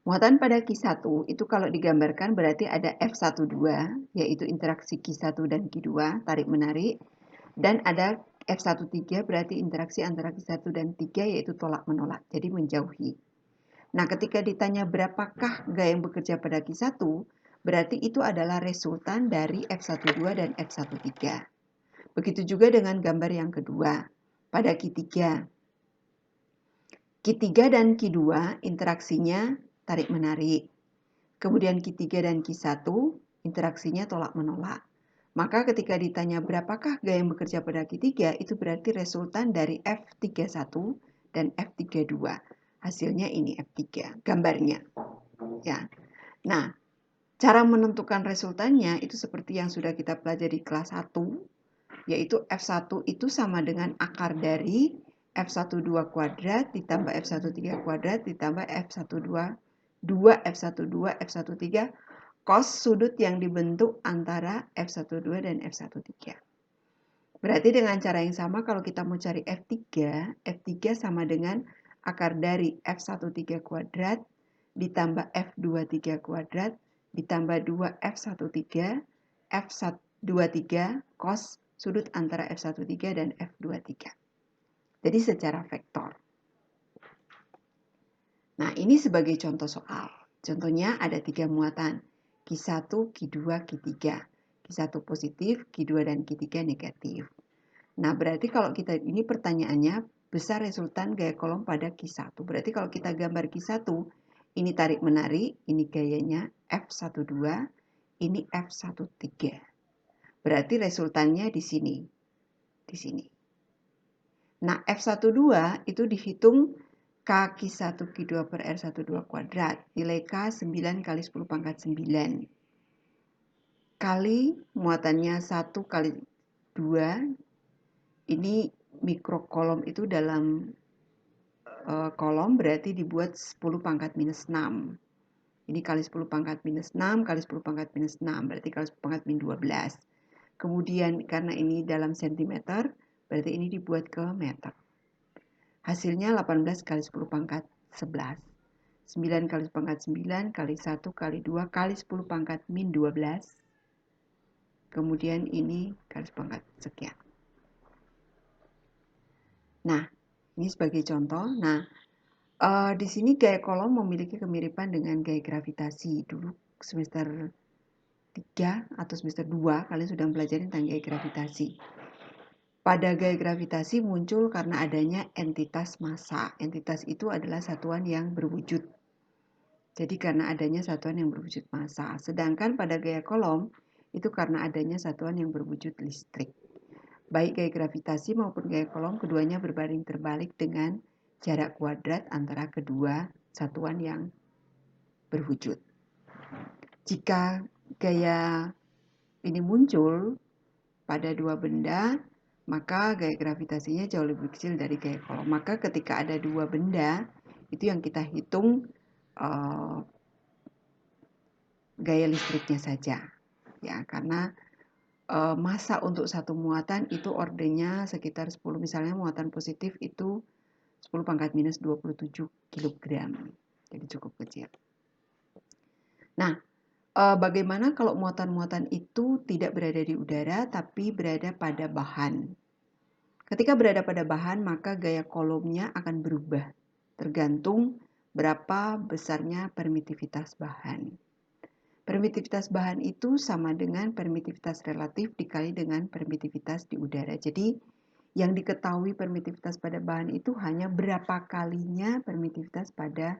Muatan pada Q1 itu kalau digambarkan berarti ada F12, yaitu interaksi Q1 dan Q2, tarik-menarik. Dan ada F13 berarti interaksi antara Q1 dan 3, yaitu tolak-menolak, jadi menjauhi. Nah, ketika ditanya berapakah gaya yang bekerja pada Q1, berarti itu adalah resultan dari F12 dan F13. Begitu juga dengan gambar yang kedua, pada Q3. Q3 dan Q2 interaksinya tarik-menarik. Kemudian Q3 dan Q1 interaksinya tolak-menolak. Maka ketika ditanya berapakah gaya yang bekerja pada Q3, itu berarti resultan dari F31 dan F32. Hasilnya ini F3, gambarnya. Ya. Nah, cara menentukan resultannya itu seperti yang sudah kita pelajari kelas 1, yaitu F1 itu sama dengan akar dari F12 kuadrat ditambah F13 kuadrat ditambah F12, 2F12, F13 cos sudut yang dibentuk antara F12 dan F13. Berarti dengan cara yang sama kalau kita mau cari F3, F3 sama dengan akar dari F13 kuadrat ditambah F23 kuadrat ditambah 2F13, F23 cos sudut antara F13 dan F23. Jadi secara vektor. Nah, ini sebagai contoh soal. Contohnya ada 3 muatan. Q1, Q2, Q3. Q1 positif, Q2 dan Q3 negatif. Nah, berarti kalau kita ini pertanyaannya besar resultan gaya kolom pada Q1. Berarti kalau kita gambar Q1, ini tarik-menarik, ini gayanya F12, ini F13. Berarti resultannya di sini. Di sini. Nah, F12 itu dihitung K Q1 Q2 per R12 kuadrat. Nilai K 9 kali 10 pangkat 9. Kali muatannya 1 kali 2. Ini mikrokolom itu dalam kolom berarti dibuat 10 pangkat minus 6. Ini kali 10 pangkat minus 6 kali 10 pangkat minus 6. Berarti kali 10 pangkat minus 12. Kemudian karena ini dalam sentimeter, berarti ini dibuat ke meter. Hasilnya 18 kali 10 pangkat 11. 9 kali 10 pangkat 9 kali 1 kali 2 kali 10 pangkat min 12. Kemudian ini kali 10 pangkat sekian. Nah, ini sebagai contoh. Nah, di sini gaya kolom memiliki kemiripan dengan gaya gravitasi. Dulu semester 3 atau semester 2 kalian sudah mempelajari tentang gaya gravitasi. Pada gaya gravitasi muncul karena adanya entitas massa. Entitas itu adalah satuan yang berwujud. Jadi karena adanya satuan yang berwujud massa. Sedangkan pada gaya kolom itu karena adanya satuan yang berwujud listrik. Baik gaya gravitasi maupun gaya kolom keduanya berbanding terbalik dengan jarak kuadrat antara kedua satuan yang berwujud. Jika gaya ini muncul pada dua benda, maka gaya gravitasinya jauh lebih kecil dari gaya kolom. Maka ketika ada dua benda, itu yang kita hitung gaya listriknya saja. Ya, karena massa untuk satu muatan itu ordernya sekitar 10, misalnya muatan positif itu 10 pangkat minus 27 kg. Jadi cukup kecil. Nah, bagaimana kalau muatan-muatan itu tidak berada di udara tapi berada pada bahan? Ketika berada pada bahan, maka gaya kolomnya akan berubah tergantung berapa besarnya permitivitas bahan. Permitivitas bahan itu sama dengan permitivitas relatif dikali dengan permitivitas di udara. Jadi yang diketahui permitivitas pada bahan itu hanya berapa kalinya permitivitas pada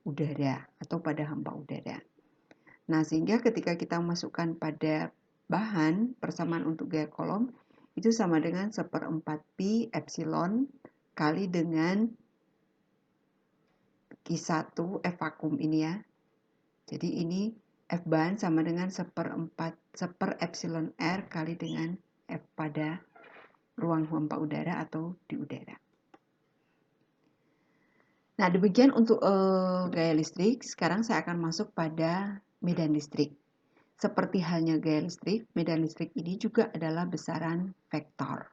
udara atau pada hampa udara. Nah, sehingga ketika kita masukkan pada bahan, persamaan untuk gaya kolom itu sama dengan 1/4 pi epsilon kali dengan Q1 F vakum ini ya. Jadi ini F bahan sama dengan 1/4 epsilon R kali dengan F pada ruang hampa udara atau di udara. Nah, demikian untuk gaya listrik. Sekarang saya akan masuk pada medan listrik. Seperti halnya gaya listrik, medan listrik ini juga adalah besaran vektor.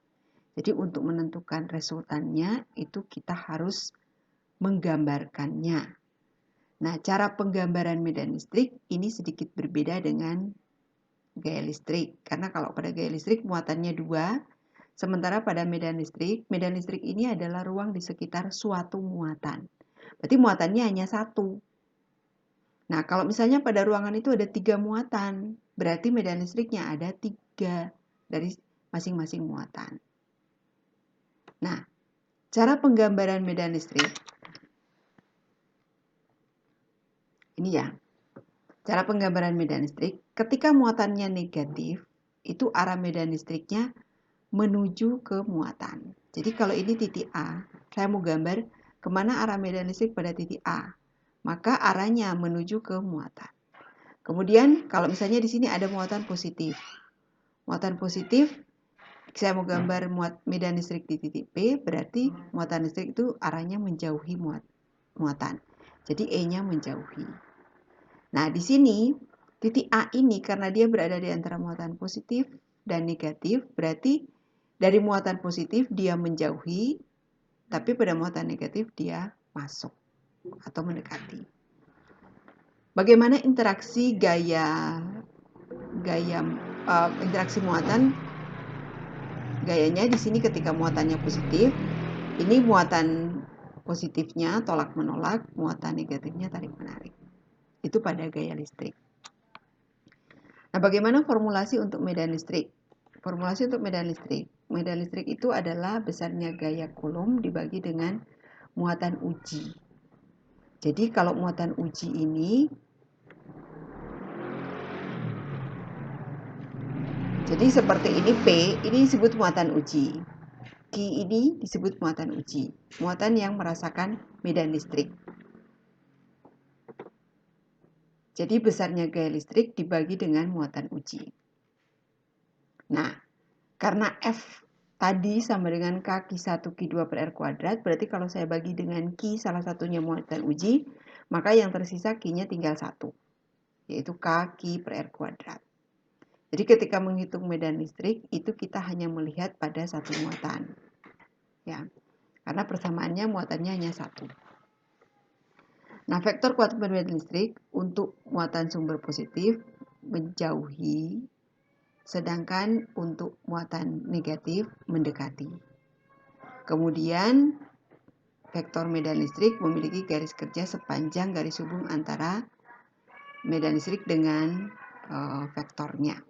Jadi untuk menentukan resultannya itu kita harus menggambarkannya. Nah, cara penggambaran medan listrik ini sedikit berbeda dengan gaya listrik. Karena kalau pada gaya listrik muatannya 2, sementara pada medan listrik ini adalah ruang di sekitar suatu muatan. Berarti muatannya hanya 1. Nah, kalau misalnya pada ruangan itu ada 3 muatan, berarti medan listriknya ada 3 dari masing-masing muatan. Nah, cara penggambaran medan listrik, ini ya, cara penggambaran medan listrik, ketika muatannya negatif, itu arah medan listriknya menuju ke muatan. Jadi kalau ini titik A, saya mau gambar kemana arah medan listrik pada titik A, maka arahnya menuju ke muatan. Kemudian kalau misalnya di sini ada muatan positif, saya mau gambar medan listrik di titik P, berarti muatan listrik itu arahnya menjauhi muatan. Jadi E-nya menjauhi. Nah, di sini titik A ini karena dia berada di antara muatan positif dan negatif, berarti dari muatan positif dia menjauhi, tapi pada muatan negatif dia masuk atau mendekati. Bagaimana interaksi interaksi muatan? Gayanya di sini ketika muatannya positif, ini muatan positifnya tolak menolak, muatan negatifnya tarik menarik. Itu pada gaya listrik. Nah, bagaimana formulasi untuk medan listrik? Formulasi untuk medan listrik. Medan listrik itu adalah besarnya gaya Coulomb dibagi dengan muatan uji. Jadi kalau muatan uji ini, jadi seperti ini P, ini disebut muatan uji. Q ini disebut muatan uji. Muatan yang merasakan medan listrik. Jadi besarnya gaya listrik dibagi dengan muatan uji. Nah, karena F tadi sama dengan K Q1 Q2 per R kuadrat, berarti kalau saya bagi dengan Q salah satunya muatan uji, maka yang tersisa Q-nya tinggal 1, yaitu K Q per R kuadrat. Jadi ketika menghitung medan listrik, itu kita hanya melihat pada satu muatan. Ya, karena persamaannya muatannya hanya 1. Nah, vektor kuantum medan listrik untuk muatan sumber positif menjauhi, sedangkan untuk muatan negatif mendekati. Kemudian, vektor medan listrik memiliki garis kerja sepanjang garis hubung antara medan listrik dengan vektornya.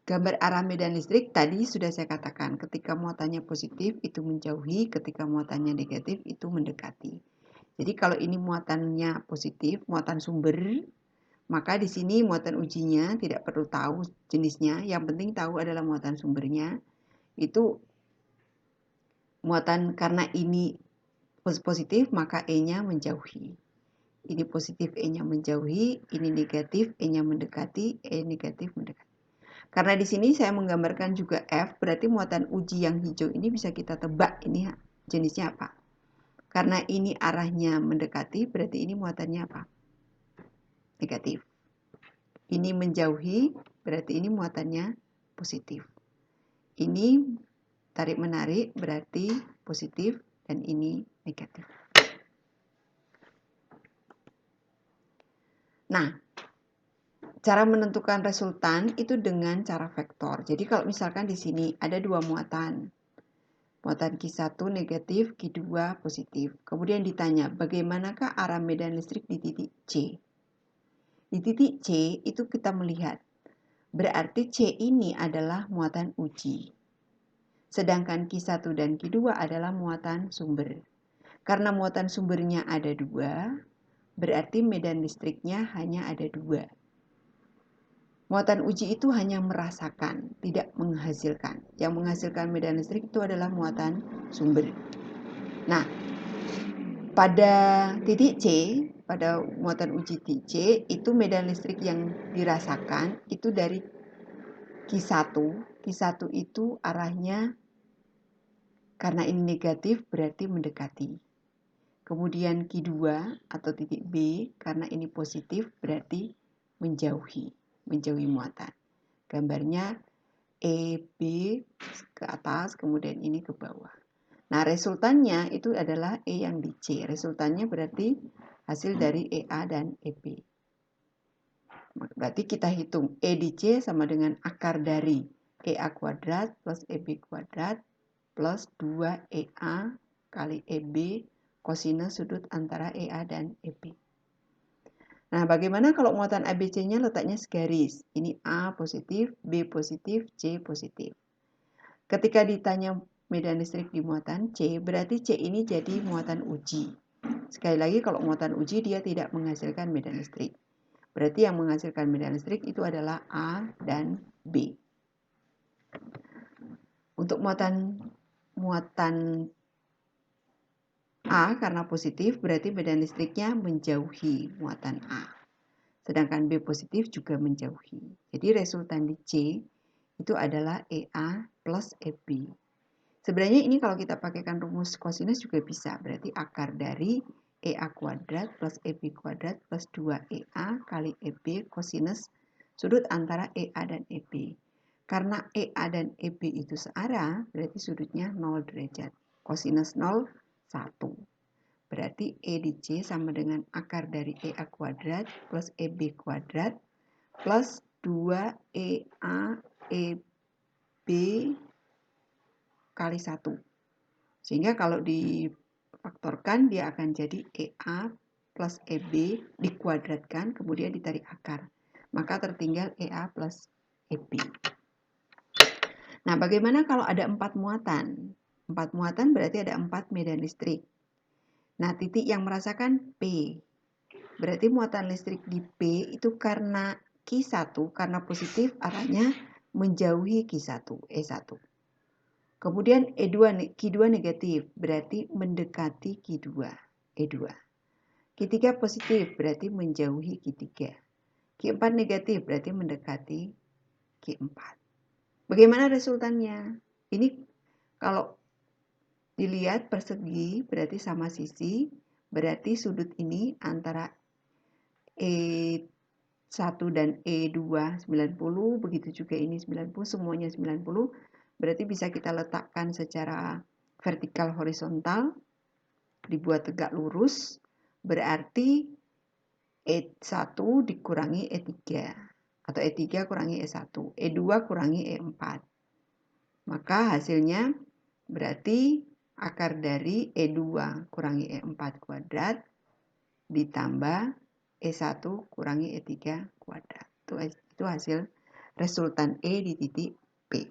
Gambar arah medan listrik tadi sudah saya katakan, ketika muatannya positif itu menjauhi, ketika muatannya negatif itu mendekati. Jadi kalau ini muatannya positif, muatan sumber, maka di sini muatan ujinya tidak perlu tahu jenisnya, yang penting tahu adalah muatan sumbernya. Itu muatan karena ini positif, maka E-nya menjauhi. Ini positif, E-nya menjauhi, ini negatif, E-nya mendekati, E negatif mendekati. Karena di sini saya menggambarkan juga F, berarti muatan uji yang hijau ini bisa kita tebak ini jenisnya apa. Karena ini arahnya mendekati, berarti ini muatannya apa? Negatif. Ini menjauhi, berarti ini muatannya positif. Ini tarik-menarik, berarti positif, dan ini negatif. Nah, cara menentukan resultan itu dengan cara vektor. Jadi kalau misalkan di sini ada 2 muatan. Muatan Q1 negatif, Q2 positif. Kemudian ditanya, bagaimanakah arah medan listrik di titik C? Di titik C itu kita melihat, berarti C ini adalah muatan uji. Sedangkan Q1 dan Q2 adalah muatan sumber. Karena muatan sumbernya ada 2, berarti medan listriknya hanya ada 2. Muatan uji itu hanya merasakan, tidak menghasilkan. Yang menghasilkan medan listrik itu adalah muatan sumber. Nah, pada titik C, pada muatan uji titik C, itu medan listrik yang dirasakan itu dari Q1. Q1 itu arahnya karena ini negatif berarti mendekati. Kemudian Q2 atau titik B karena ini positif berarti menjauhi muatan. Gambarnya E, B ke atas, kemudian ini ke bawah. Nah, resultannya itu adalah E yang di C. Resultannya berarti hasil dari EA dan EB. Berarti kita hitung E di C sama dengan akar dari EA kuadrat plus EB kuadrat plus 2EA kali EB kosinus sudut antara EA dan EB. Nah, bagaimana kalau muatan ABC-nya letaknya segaris? Ini A positif, B positif, C positif. Ketika ditanya medan listrik di muatan C, berarti C ini jadi muatan uji. Sekali lagi, kalau muatan uji dia tidak menghasilkan medan listrik. Berarti yang menghasilkan medan listrik itu adalah A dan B. Untuk muatan A karena positif, berarti medan listriknya menjauhi muatan A. Sedangkan B positif juga menjauhi. Jadi resultan di C itu adalah EA plus EB. Sebenarnya ini kalau kita pakaikan rumus kosinus juga bisa. Berarti akar dari EA kuadrat plus EB kuadrat plus 2EA kali EB kosinus sudut antara EA dan EB. Karena EA dan EB itu searah, berarti sudutnya 0 derajat. Kosinus 0, 1. Berarti E di C sama dengan akar dari EA kuadrat plus EB kuadrat plus 2EA EB kali 1. Sehingga kalau difaktorkan dia akan jadi EA plus EB dikuadratkan kemudian ditarik akar. Maka tertinggal EA plus EB. Nah, bagaimana kalau ada 4 muatan? 4 muatan berarti ada 4 medan listrik. Nah, titik yang merasakan P. Berarti muatan listrik di P itu karena Q1, karena positif arahnya menjauhi Q1, E1. Kemudian Q2 negatif, berarti mendekati Q2, E2. Q3 positif, berarti menjauhi Q3. Q4 negatif, berarti mendekati Q4. Bagaimana resultannya? Ini kalau dilihat persegi berarti sama sisi, berarti sudut ini antara E1 dan E2 90, begitu juga ini 90, semuanya 90, berarti bisa kita letakkan secara vertikal horizontal, dibuat tegak lurus, berarti E1 dikurangi E3, atau E3 kurangi E1, E2 kurangi E4. Maka hasilnya berarti akar dari E2 kurangi E4 kuadrat ditambah E1 kurangi E3 kuadrat. Itu hasil resultan E di titik P.